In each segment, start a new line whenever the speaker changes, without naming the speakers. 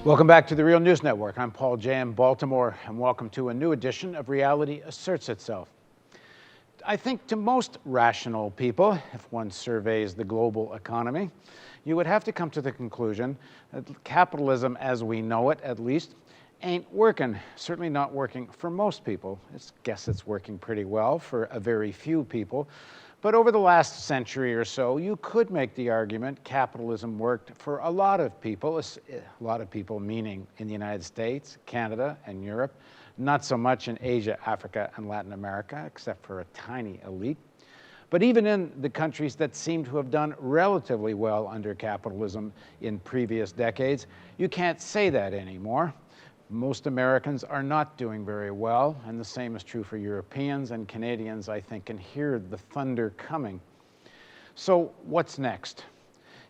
Welcome back to the Real News Network. I'm Paul Jay in Baltimore, and welcome to a new edition of Reality Asserts Itself. I think to most rational people, if one surveys the global economy, you would have to come to the conclusion that capitalism as we know it, at least, ain't working. Certainly not working for most people. I guess it's working pretty well for a very few people. But over the last century or so, you could make the argument capitalism worked for a lot of people meaning in the United States, Canada, and Europe, not so much in Asia, Africa, and Latin America, except for a tiny elite. But even in the countries that seem to have done relatively well under capitalism in previous decades, you can't say that anymore. Most Americans are not doing very well, and the same is true for Europeans, and Canadians, I think, can hear the thunder coming. So what's next?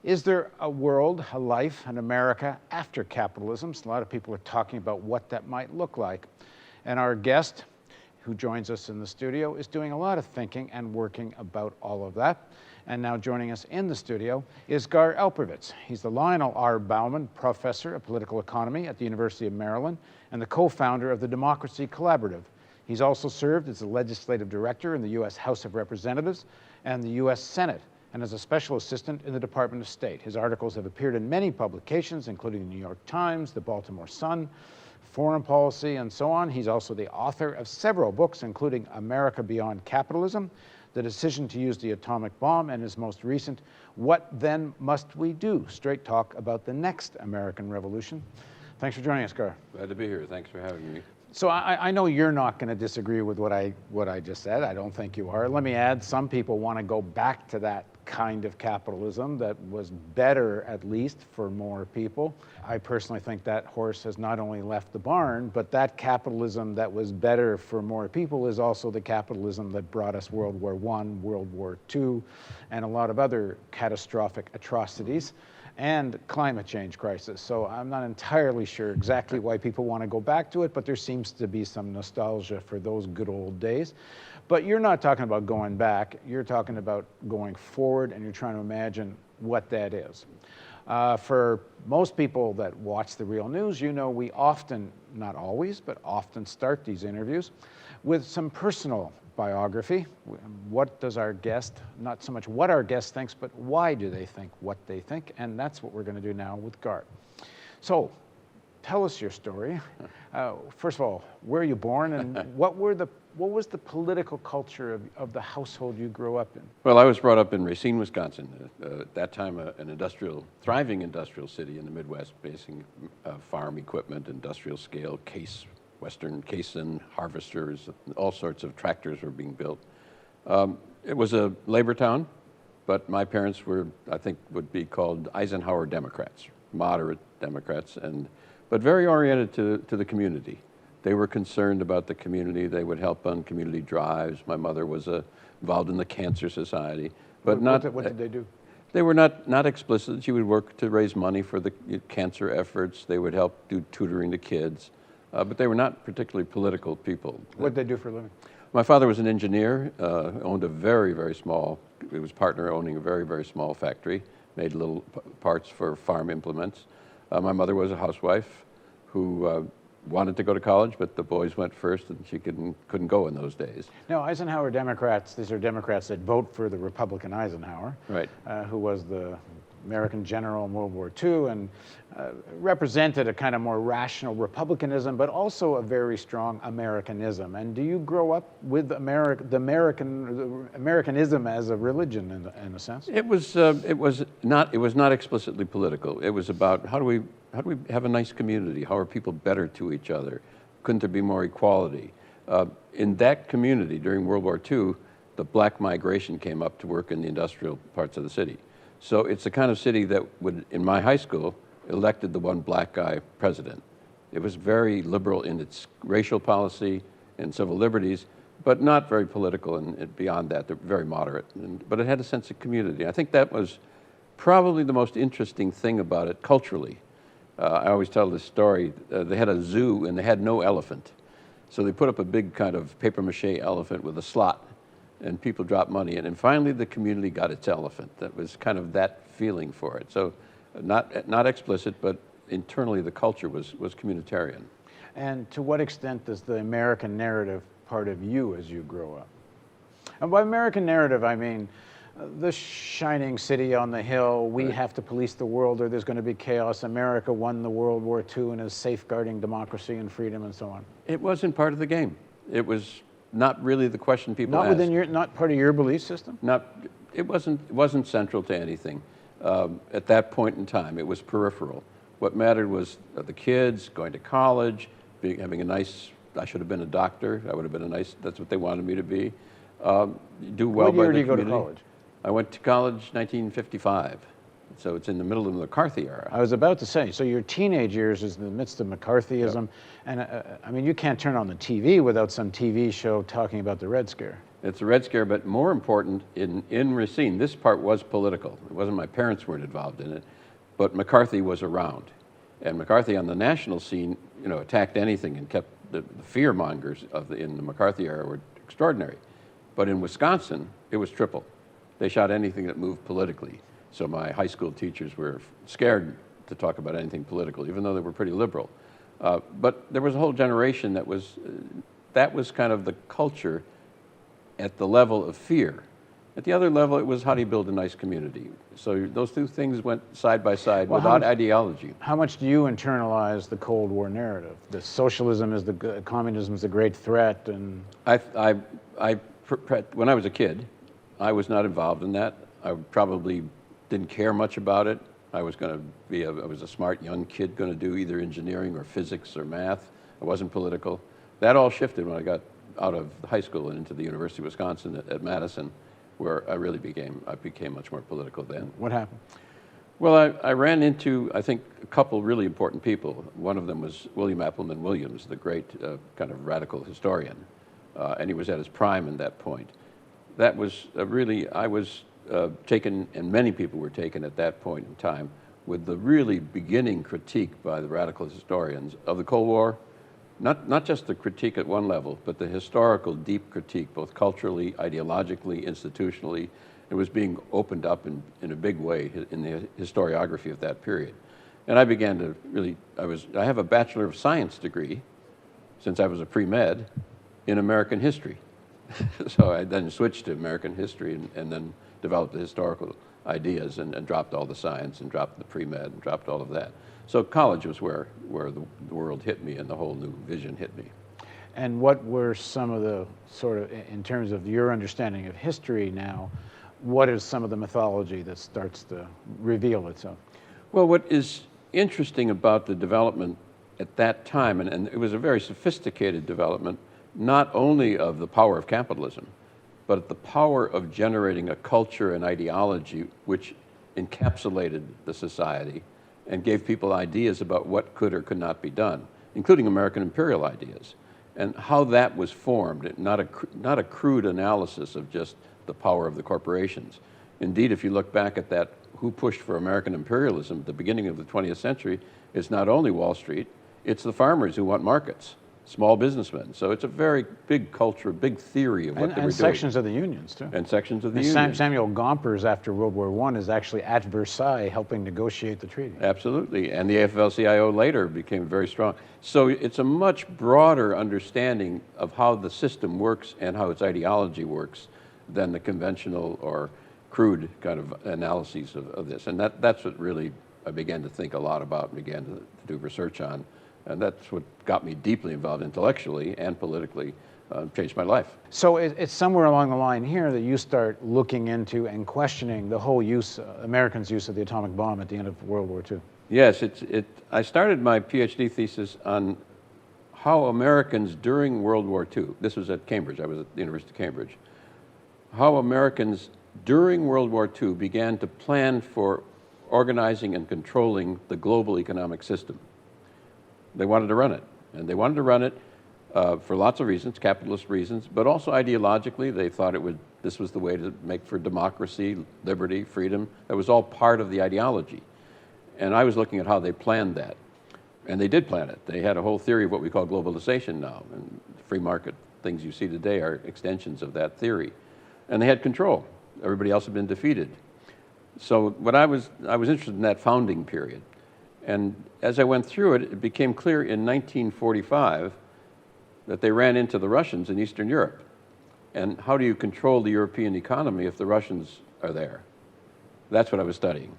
Is there a world, a life, an America after capitalism? A lot of people are talking about what that might look like. And our guest, who joins us in the studio, is doing a lot of thinking and working about all of that. And now joining us in the studio is Gar Alperovitz. He's the Lionel R. Bauman Professor of Political Economy at the University of Maryland and the co-founder of the Democracy Collaborative. He's also served as the legislative director in the U.S. House of Representatives and the U.S. Senate, and as a special assistant in the Department of State. His articles have appeared in many publications, including the New York Times, the Baltimore Sun, Foreign Policy, and so on. He's also the author of several books, including America Beyond Capitalism, The Decision to Use the Atomic Bomb, and his most recent, What Then Must We Do? Straight talk about the next American Revolution. Thanks for joining us, Gar.
Glad to be here. Thanks for having me.
So I know you're not going to disagree with what I just said. I don't think you are. Let me add, some people want to go back to that kind of capitalism that was better, at least, for more people. I personally think that horse has not only left the barn, but that capitalism that was better for more people is also the capitalism that brought us World War I, World War II, and a lot of other catastrophic atrocities, and climate change crisis. So I'm not entirely sure exactly why people want to go back to it, but there seems to be some nostalgia for those good old days. But you're not talking about going back, you're talking about going forward, and you're trying to imagine what that is. For most people that watch the Real News, you know we often, not always, but often start these interviews with some personal biography. What does our guest, not so much what our guest thinks, but why do they think what they think? And that's what we're going to do now with Gar. So tell us your story. First of all, where are you born, and what was the political culture of the household you grew up in?
Well, I was brought up in Racine, Wisconsin. At that time, an thriving industrial city in the Midwest, basing farm equipment, industrial scale, Western case and harvesters, all sorts of tractors were being built. It was a labor town, but my parents were, I think, would be called Eisenhower Democrats, moderate Democrats, but very oriented to the community. They were concerned about the community. They would help on community drives. My mother was involved in the Cancer Society, but
what did they do?
They were not explicit. She would work to raise money for the cancer efforts. They would help do tutoring to kids. But they were not particularly political people.
What did they do for a living?
My father was an engineer, owned a very, very small, he was partner owning a very, very small factory, made little parts for farm implements. My mother was a housewife who wanted to go to college, but the boys went first, and she couldn't go in those days.
No, Eisenhower Democrats, these are Democrats that vote for the Republican Eisenhower,
right?
Who was the American general in World War II, and represented a kind of more rational republicanism, but also a very strong Americanism. And do you grow up with Americanism as a religion in a sense?
It was not explicitly political. It was about how do we have a nice community? How are people better to each other? Couldn't there be more equality? In that community during World War II, the black migration came up to work in the industrial parts of the city. So it's the kind of city that would, in my high school, elected the one black guy president. It was very liberal in its racial policy and civil liberties, but not very political, and beyond that, they're very moderate. But it had a sense of community. I think that was probably the most interesting thing about it culturally. I always tell this story. They had a zoo, and they had no elephant. So they put up a big kind of papier-mâché elephant with a slot, and people dropped money in. And finally, the community got its elephant. That was kind of that feeling for it. So not explicit, but internally the culture was communitarian.
And to what extent does the American narrative part of you as you grow up? And by American narrative, I mean the shining city on the hill, we
Right.
have to police the world or there's going to be chaos. America won the World War II and is safeguarding democracy and freedom and so on.
It wasn't part of the game. It was not really the question people
Not
asked.
within your, not part of your belief system?
It wasn't central to anything at that point in time. It was peripheral. What mattered was the kids going to college, having a nice. I should have been a doctor. I would have been a nice. That's what they wanted me to be. Do well
What year
by the
did you go to
community.
college?
I went to college 1955, so it's in the middle of the McCarthy era.
I was about to say, so your teenage years is in the midst of McCarthyism, and I mean, you can't turn on the TV without some TV show talking about the Red Scare.
It's a Red Scare, but more important, in Racine, this part was political. It wasn't my parents weren't involved in it, but McCarthy was around. And McCarthy on the national scene, attacked anything and kept the fear-mongers in the McCarthy era were extraordinary. But in Wisconsin, it was triple. They shot anything that moved politically. So my high school teachers were scared to talk about anything political, even though they were pretty liberal. But there was a whole generation that was kind of the culture at the level of fear. At the other level, it was how do you build a nice community. So those two things went side by side without ideology.
How much do you internalize the Cold War narrative? The socialism is communism is the great threat, and
when I was a kid, I was not involved in that. I probably didn't care much about it. I was a smart young kid going to do either engineering or physics or math. I wasn't political. That all shifted when I got out of high school and into the University of Wisconsin at Madison, where I became much more political then.
what happened?
Well, I ran into, I think, a couple really important people. One of them was William Appleman Williams, the great kind of radical historian, and he was at his prime at that point. That was I was taken, and many people were taken at that point in time, with the really beginning critique by the radical historians of the Cold War, not just the critique at one level, but the historical deep critique, both culturally, ideologically, institutionally. It was being opened up in a big way in the historiography of that period. And I began to really, I have a Bachelor of Science degree, since I was a pre-med, in American history. So I then switched to American history and then developed the historical ideas and dropped all the science and dropped the pre-med and dropped all of that. So college was where the world hit me and the whole new vision hit me.
And what were some of the sort of, in terms of your understanding of history now, what is some of the mythology that starts to reveal itself?
Well, what is interesting about the development at that time, and it was a very sophisticated development, not only of the power of capitalism, but the power of generating a culture and ideology which encapsulated the society and gave people ideas about what could or could not be done, including American imperial ideas, and how that was formed, not a crude analysis of just the power of the corporations. Indeed, if you look back at that, who pushed for American imperialism at the beginning of the 20th century, it's not only Wall Street, it's the farmers who want markets, small businessmen. So it's a very big culture, big theory of what they were doing.
And sections of the unions, too.
And sections of the unions.
Samuel Gompers, after World War I, is actually at Versailles helping negotiate the treaty.
Absolutely. And the AFL-CIO later became very strong. So it's a much broader understanding of how the system works and how its ideology works than the conventional or crude kind of analyses of this. And that's what really I began to think a lot about and began to do research on. And that's what got me deeply involved intellectually and politically, changed my life.
So it's somewhere along the line here that you start looking into and questioning the whole Americans' use of the atomic bomb at the end of World War II.
Yes, I started my PhD thesis on how Americans during World War II, this was at Cambridge, I was at the University of Cambridge, how Americans during World War II began to plan for organizing and controlling the global economic system. They wanted to run it, and they wanted to run it for lots of reasons, capitalist reasons, but also ideologically. They thought this was the way to make for democracy, liberty, freedom. That was all part of the ideology. And I was looking at how they planned that. And they did plan it. They had a whole theory of what we call globalization now, and free market things you see today are extensions of that theory. And they had control. Everybody else had been defeated. So what I was interested in that founding period. And as I went through it, it became clear in 1945 that they ran into the Russians in Eastern Europe. And how do you control the European economy if the Russians are there? That's what I was studying.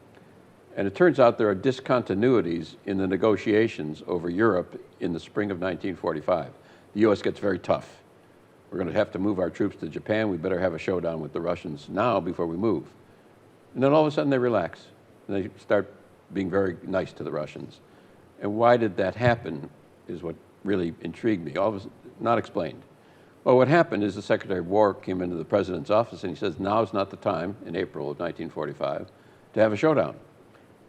And it turns out there are discontinuities in the negotiations over Europe in the spring of 1945. The U.S. gets very tough. We're going to have to move our troops to Japan. We better have a showdown with the Russians now before we move. And then all of a sudden they relax. And they start being very nice to the Russians. And why did that happen is what really intrigued me. All of a sudden, not explained. Well, what happened is the Secretary of War came into the President's office and he says, now is not the time, in April of 1945, to have a showdown.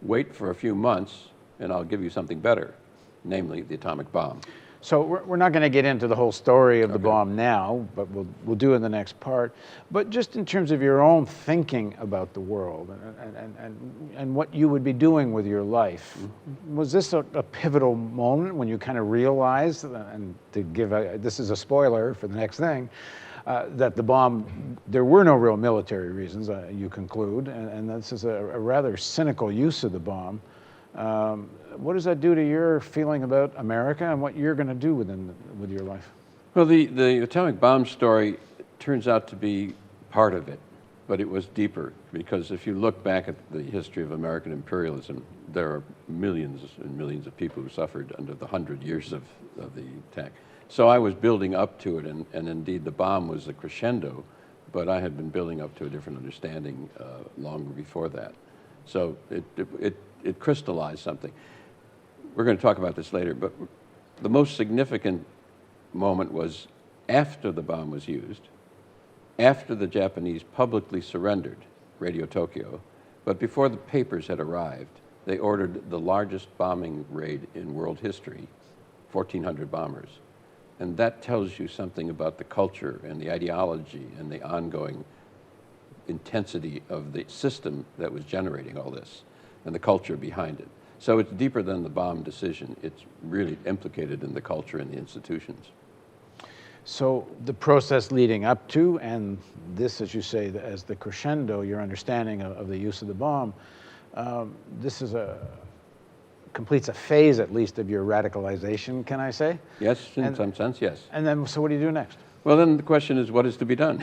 Wait for a few months and I'll give you something better, namely the atomic bomb.
So we're not going to get into the whole story of the bomb now, but we'll do in the next part. But just in terms of your own thinking about the world and what you would be doing with your life, was this a pivotal moment when you kind of realized, and to give this is a spoiler for the next thing, that the bomb, there were no real military reasons, you conclude, and this is a rather cynical use of the bomb. What does that do to your feeling about America and what you're going to do with your life?
Well, the atomic bomb story turns out to be part of it, but it was deeper, because if you look back at the history of American imperialism, there are millions and millions of people who suffered under the 100 years of the attack. So I was building up to it, and indeed the bomb was a crescendo, but I had been building up to a different understanding longer before that. So it crystallized something. We're going to talk about this later, but the most significant moment was after the bomb was used, after the Japanese publicly surrendered Radio Tokyo, but before the papers had arrived, they ordered the largest bombing raid in world history, 1,400 bombers. And that tells you something about the culture and the ideology and the ongoing intensity of the system that was generating all this and the culture behind it. So it's deeper than the bomb decision. It's really implicated in the culture and the institutions.
So the process leading up to, and this, as you say, as the crescendo, your understanding of the use of the bomb, this is completes a phase, at least, of your radicalization, can I say?
Yes, in some sense, yes.
And then, so what do you do next?
Well, then the question is, what is to be done?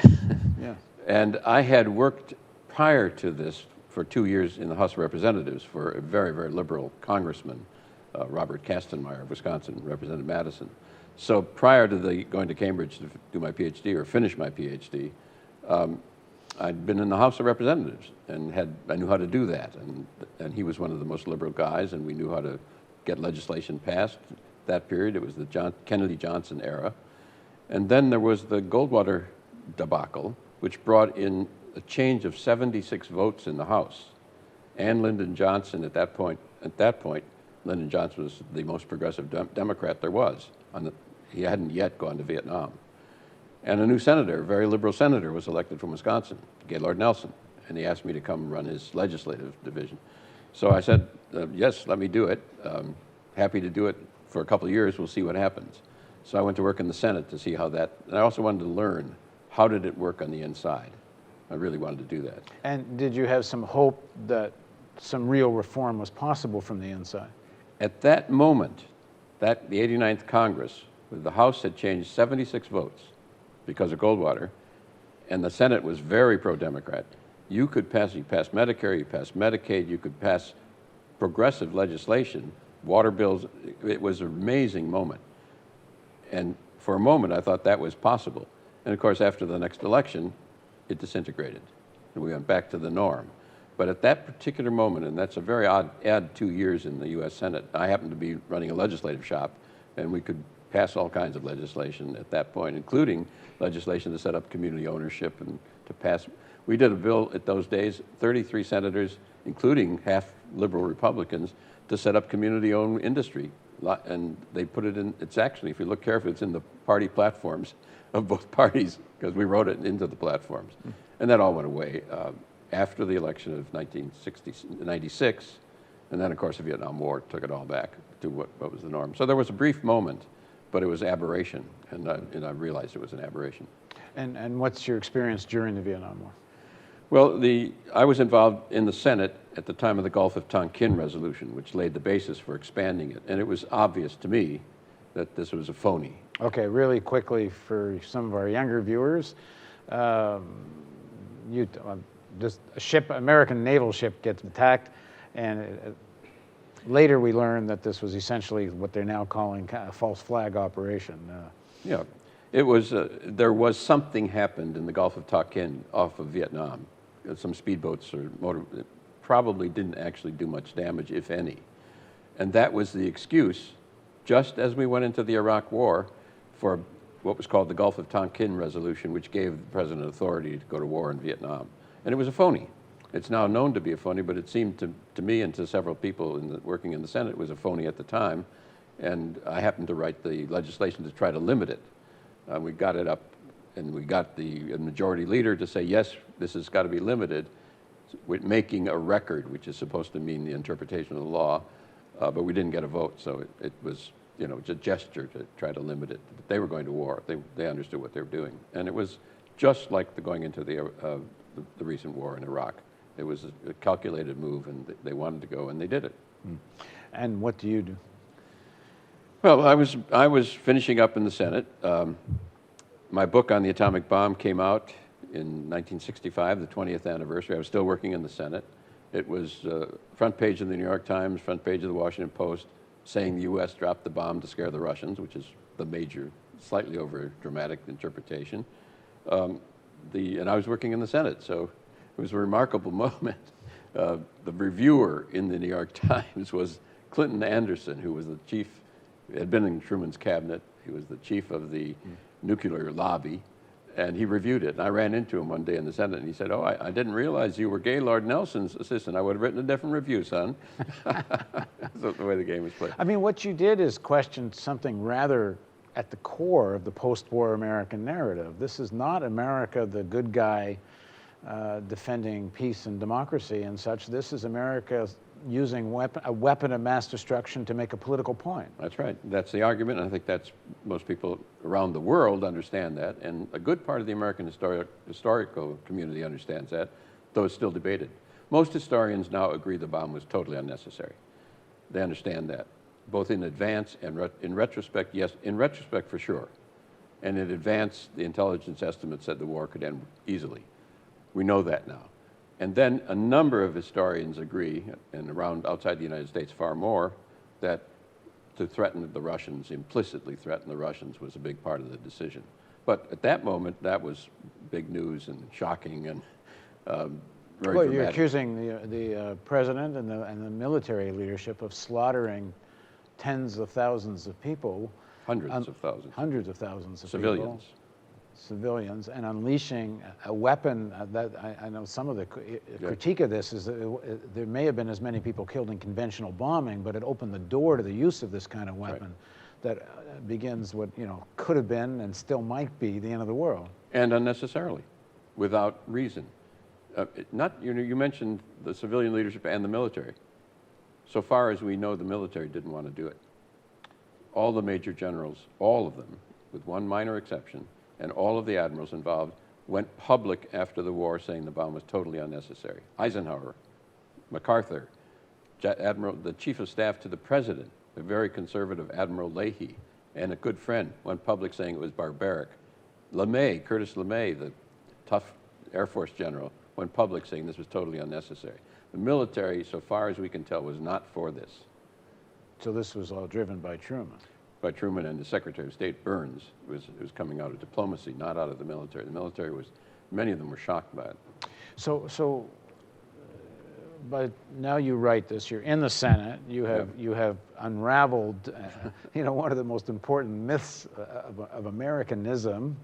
Yeah.
And I had worked prior to this for 2 years in the House of Representatives for a very, very liberal congressman, Robert Kastenmeier of Wisconsin, represented Madison. So prior to going to Cambridge to do my PhD or finish my PhD, I'd been in the House of Representatives and I knew how to do that. And he was one of the most liberal guys, and we knew how to get legislation passed that period. It was the Kennedy-Johnson era. And then there was the Goldwater debacle, which brought in a change of 76 votes in the House. And Lyndon Johnson, at that point, Lyndon Johnson was the most progressive Democrat there was. He hadn't yet gone to Vietnam. And a new senator, a very liberal senator, was elected from Wisconsin, Gaylord Nelson. And he asked me to come run his legislative division. So I said, yes, let me do it. Happy to do it for a couple of years. We'll see what happens. So I went to work in the Senate to see how that, and I also wanted to learn how did it work on the inside. I really wanted to do that. And
did you have some hope that some real reform was possible from the inside?
At that moment, the 89th Congress, the House had changed 76 votes because of Goldwater, and the Senate was very pro-Democrat. You passed Medicare, you passed Medicaid, you could pass progressive legislation, water bills. It was an amazing moment. And for a moment, I thought that was possible. And of course, after the next election, it disintegrated, and we went back to the norm. But at that particular moment, and that's a very odd 2 years in the U.S. Senate, I happened to be running a legislative shop, and we could pass all kinds of legislation at that point, including legislation to set up community ownership and to pass. We did a bill at those days, 33 senators, including half liberal Republicans, to set up community-owned industry. And they put it in, it's actually, if you look carefully, it's in the party platforms of both parties, because we wrote it into the platforms. And that all went away after the election of 1996. And then, of course, the Vietnam War took it all back to what was the norm. So there was a brief moment, but it was aberration, and I realized it was an aberration.
And what's your experience during the Vietnam War?
Well, I was involved in the Senate at the time of the Gulf of Tonkin resolution, which laid the basis for expanding it. And it was obvious to me that this was a phony.
Okay, really quickly for some of our younger viewers, this American naval ship gets attacked, and later we learned that this was essentially what they're now calling a false flag operation.
Yeah, it was. There was something happened in the Gulf of Tonkin off of Vietnam. Some speedboats or probably didn't actually do much damage, if any, and that was the excuse. Just as we went into the Iraq War, for what was called the Gulf of Tonkin resolution, which gave the president authority to go to war in Vietnam, and it was a phony. It's now known to be a phony, but it seemed to me and to several people working in the Senate it was a phony at the time, and I happened to write the legislation to try to limit it. We got it up, and we got the majority leader to say, yes, this has got to be limited, with making a record, which is supposed to mean the interpretation of the law, but we didn't get a vote, so it was, just a gesture to try to limit it. But they were going to war. They understood what they were doing, and it was just like going into the recent war in Iraq. It was a calculated move, and they wanted to go, and they did it.
And what do you do?
Well, I was finishing up in the Senate. My book on the atomic bomb came out in 1965, the 20th anniversary. I was still working in the Senate. It was front page of the New York Times, front page of the Washington Post, saying the U.S. dropped the bomb to scare the Russians, which is the major, slightly over dramatic interpretation. And I was working in the Senate, so it was a remarkable moment. The reviewer in the New York Times was Clinton Anderson, who was the chief, had been in Truman's cabinet. He was the chief of the nuclear lobby, and he reviewed it. And I ran into him one day in the Senate, and he said, "Oh, I didn't realize you were Gaylord Nelson's assistant. I would have written a different review, son." That's the way the game was played.
I mean, what you did is question something rather at the core of the post-war American narrative. This is not America, the good guy, defending peace and democracy and such. This is America using a weapon of mass destruction to make a political point.
That's right. That's the argument, and I think that's most people around the world understand that, and a good part of the American historical community understands that, though it's still debated. Most historians now agree the bomb was totally unnecessary. They understand that, both in advance and in retrospect. Yes, in retrospect for sure, and in advance, the intelligence estimates said the war could end easily. We know that now. And then a number of historians agree, and around outside the United States far more, that to threaten the Russians, implicitly threaten the Russians, was a big part of the decision. But at that moment, that was big news and shocking and very dramatic.
You're accusing the president and the military leadership of slaughtering tens of thousands of people.
Hundreds of thousands.
Hundreds of thousands of
civilians.
Civilians, and unleashing a weapon that I know some of the critique of this is that there may have been as many people killed in conventional bombing, but it opened the door to the use of this kind of weapon that begins what could have been and still might be the end of the world.
And unnecessarily, without reason. You mentioned the civilian leadership and the military. So far as we know, the military didn't want to do it. All the major generals, all of them, with one minor exception, and all of the admirals involved went public after the war saying the bomb was totally unnecessary. Eisenhower, MacArthur, the chief of staff to the president, a very conservative Admiral Leahy, and a good friend, went public saying it was barbaric. LeMay, Curtis LeMay, the tough Air Force general, went public saying this was totally unnecessary. The military, so far as we can tell, was not for this.
So this was all driven by Truman.
By Truman and the Secretary of State Burns. It was coming out of diplomacy, not out of the military. The military many of them were shocked by it.
So, but now you write this. You're in the Senate. You have unraveled, one of the most important myths of Americanism,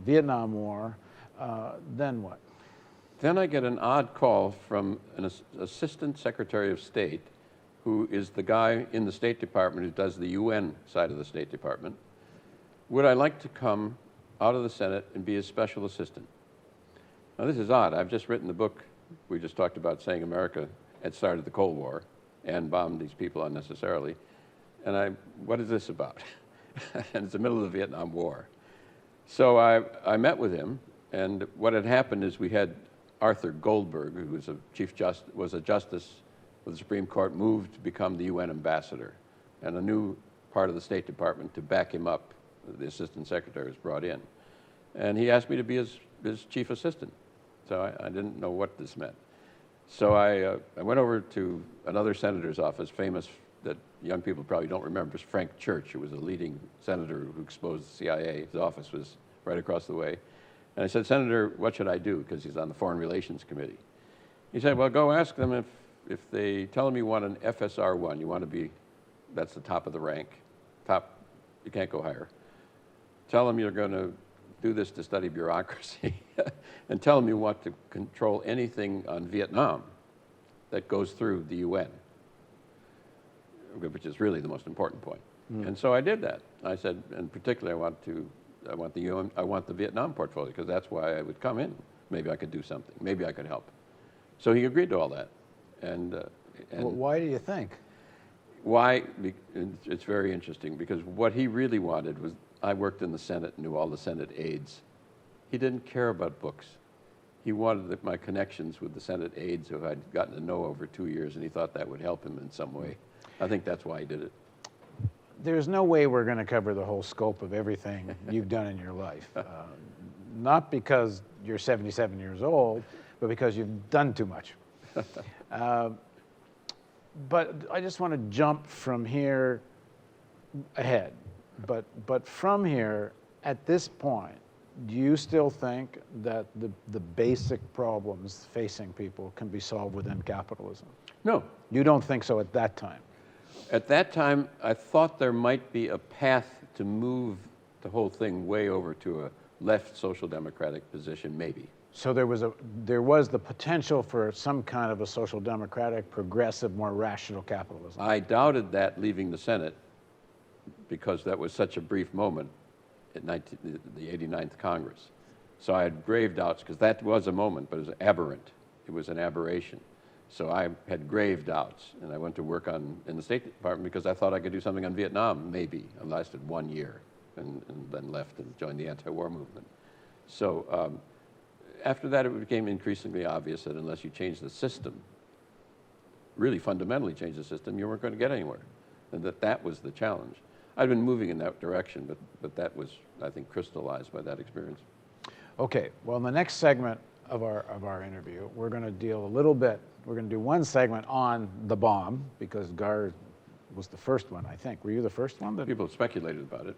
Vietnam War. Then what?
Then I get an odd call from an assistant Secretary of State, who is the guy in the State Department who does the UN side of the State Department. Would I like to come out of the Senate and be his special assistant? Now this is odd. I've just written the book we just talked about, saying America had started the Cold War and bombed these people unnecessarily. And what is this about? And it's the middle of the Vietnam War. So I met with him, and what had happened is we had Arthur Goldberg, who was was a justice of the Supreme Court, moved to become the UN ambassador. And a new part of the State Department to back him up, the assistant secretary was brought in. And he asked me to be his chief assistant. So I didn't know what this meant. So I went over to another senator's office, famous, that young people probably don't remember, is Frank Church, who was a leading senator who exposed the CIA. His office was right across the way. And I said, Senator, what should I do? Because he's on the Foreign Relations Committee. He said, well, go ask them if they tell them you want an FSR1, you want to be, that's the top of the rank, top, you can't go higher. Tell them you're going to do this to study bureaucracy, and tell them you want to control anything on Vietnam that goes through the UN, which is really the most important point. And so I did that. I said, in particular, I want the Vietnam portfolio, because that's why I would come in. Maybe I could do something. Maybe I could help. So he agreed to all that. And
well, why do you think?
Why? It's very interesting, because what he really wanted was, I worked in the Senate, knew all the Senate aides. He didn't care about books. He wanted my connections with the Senate aides who I'd gotten to know over 2 years, and he thought that would help him in some way. I think that's why he did it.
There's no way we're going to cover the whole scope of everything you've done in your life. Not because you're 77 years old, but because you've done too much. But I just want to jump from here ahead. But from here, at this point, do you still think that the basic problems facing people can be solved within capitalism?
No.
You don't think so at that time?
At that time, I thought there might be a path to move the whole thing way over to a left social democratic position, maybe.
So there was the potential for some kind of a social democratic, progressive, more rational capitalism.
I doubted that leaving the Senate, because that was such a brief moment at the 89th Congress. So I had grave doubts, because that was a moment, but it was aberrant. It was an aberration. So I had grave doubts, and I went to work in the State Department because I thought I could do something on Vietnam, maybe. I lasted 1 year and then left and joined the anti-war movement. So after that, it became increasingly obvious that unless you change the system, really fundamentally change the system, you weren't going to get anywhere, and that was the challenge. I'd been moving in that direction, but that was, I think, crystallized by that experience.
Okay, well, in the next segment of our interview, we're going to deal a little bit, we're going to do one segment on the bomb, because Gar was the first one, I think. Were you the first one?
People speculated about it.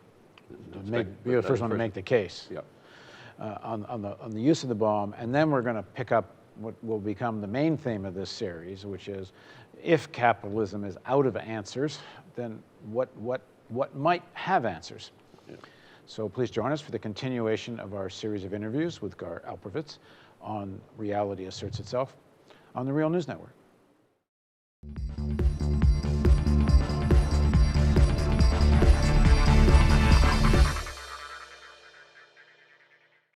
You're the first one to make the case.
Yeah.
On the use of the bomb, and then we're going to pick up what will become the main theme of this series, which is, if capitalism is out of answers, then what might have answers?
Yeah.
So please join us for the continuation of our series of interviews with Gar Alperovitz on Reality Asserts Itself on the Real News Network.